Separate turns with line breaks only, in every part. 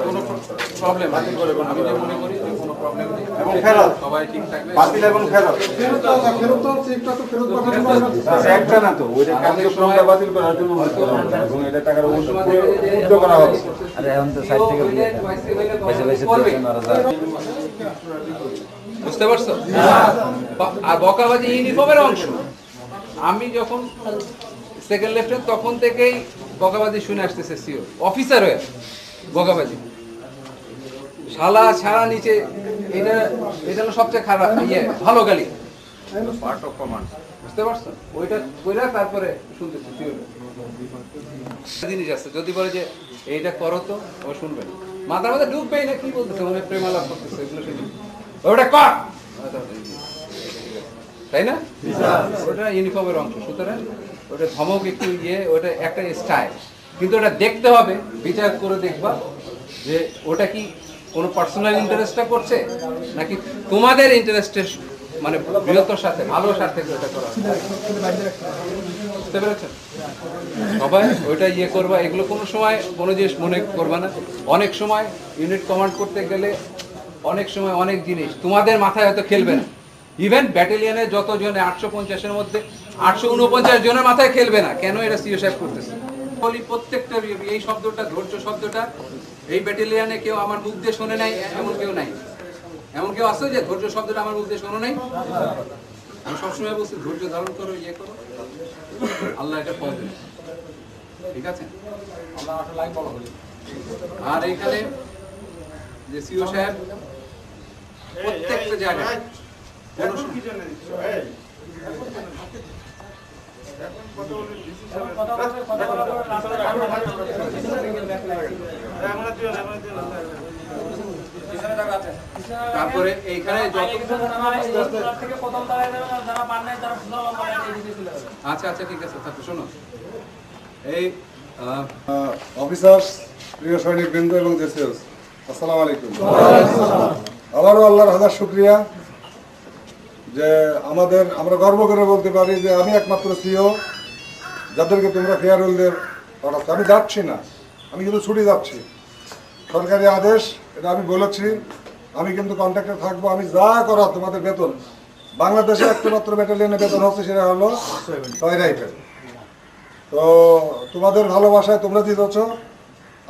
কোনো প্রবলেম আমি যে মনে করি যে কোনো প্রবলেম নেই
এবং ফেরত
সবাই ঠিক থাকবে
বাতিল এবং ফেরত একটা না তো ওইটা কার্যক্রমটা বাতিল করার জন্য এবং এটা টাকার উদ্যোগ করা হবে।
আরে এখন তো সাইড থেকে বেশি বেশি
বুঝতে পারছো? আর বকাবাজি ইউনিফর্মের অংশ। আমি যখন সেকেন্ড লেফটেন্যান্ট তখন থেকেই বকাবাজি শুনে আসতেছে সিও অফিসার হয়ে বকাবাজি শালা ছাড়া নিচে এটা এটা হলো সবচেয়ে খারাপ ভালো গালি পার্ট অফ কমান্ড। বুঝতে পারছো? ওইটা কইরা তারপরে শুনতেছি সিও জিনিস আছে যদি বলে যে এইটা করো তো ও শুনবে না মাথার মধ্যে ঢুকবেই না কি বলতেছে মানে প্রেমালাপ করতেছে এগুলো শুনি ওটা কর তাই না? ওটা ইউনিফর্মের অংশ সুতরাং ওটা ধমক একটু ওটা একটা স্টাইল কিন্তু ওটা দেখতে হবে বিচার করে দেখবা যে ওটা কি কোনো পার্সোনাল ইন্টারেস্টটা করছে নাকি তোমাদের ইন্টারেস্টের মানে বৃহত্তর সাথে ভালো স্বার্থে ওটা করা বুঝতে পেরেছেন? সবাই ওইটা করবা এগুলো কোনো সময় কোনো জিনিস মনে করবা না। অনেক সময় ইউনিট কমান্ড করতে গেলে অনেক সময় অনেক জিনিস তোমাদের মাথায় হয়তো খেলবে না। ইভেন ব্যাটালিয়নে যতজনে 850-এর মধ্যে 849 জনের মাথায় খেলবে না কেন এটা সিও সাহেব করতেছে বলি প্রত্যেকটা এই শব্দটা ধৈর্য শব্দটা এই ব্যাটালিয়নে কেউ আমার মুখ দিয়ে শোনে নাই এমন কেউ নাই। এমন কেউ আছে যে ধৈর্য শব্দটা আমার মুখ দিয়ে শোনো নাই? আমি সবসময় বলছি ধৈর্য ধারণ করো করো আল্লাহ এটা ফল দেবে। ঠিক আছে? আর এখানে যে সিও সাহেব প্রত্যেকটা জায়গায় তারপরে এইখানে আচ্ছা আচ্ছা ঠিক আছে শোনো এই
অফিসার্স প্রিয় সৈনিক বৃন্দ এবং জেসিএস আসসালামু আলাইকুম। আবারও আল্লাহর হাজার শুকরিয়া যে আমরা গর্ব করে বলতে পারি যে আমি একমাত্র সিও যাদেরকে তোমরা ফেয়ারওয়েলদের পাঠাচ্ছ। আমি যাচ্ছি না, আমি কিন্তু ছুটি যাচ্ছি, সরকারি আদেশ, এটা আমি বলেছি। আমি কিন্তু কন্ট্রাক্টে থাকবো। আমি যা করা তোমাদের বেতন বাংলাদেশে একমাত্র ব্যাটালিয়নের বেতন হচ্ছে সেটা হলো 6 রাইফেল। তো তোমাদের ভালোবাসায় তোমরা জিতেছ,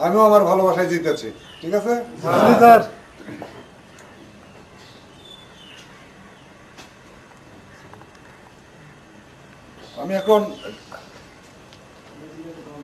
আমিও আমার ভালোবাসায় জিতেছি। ঠিক আছে? আমি এখন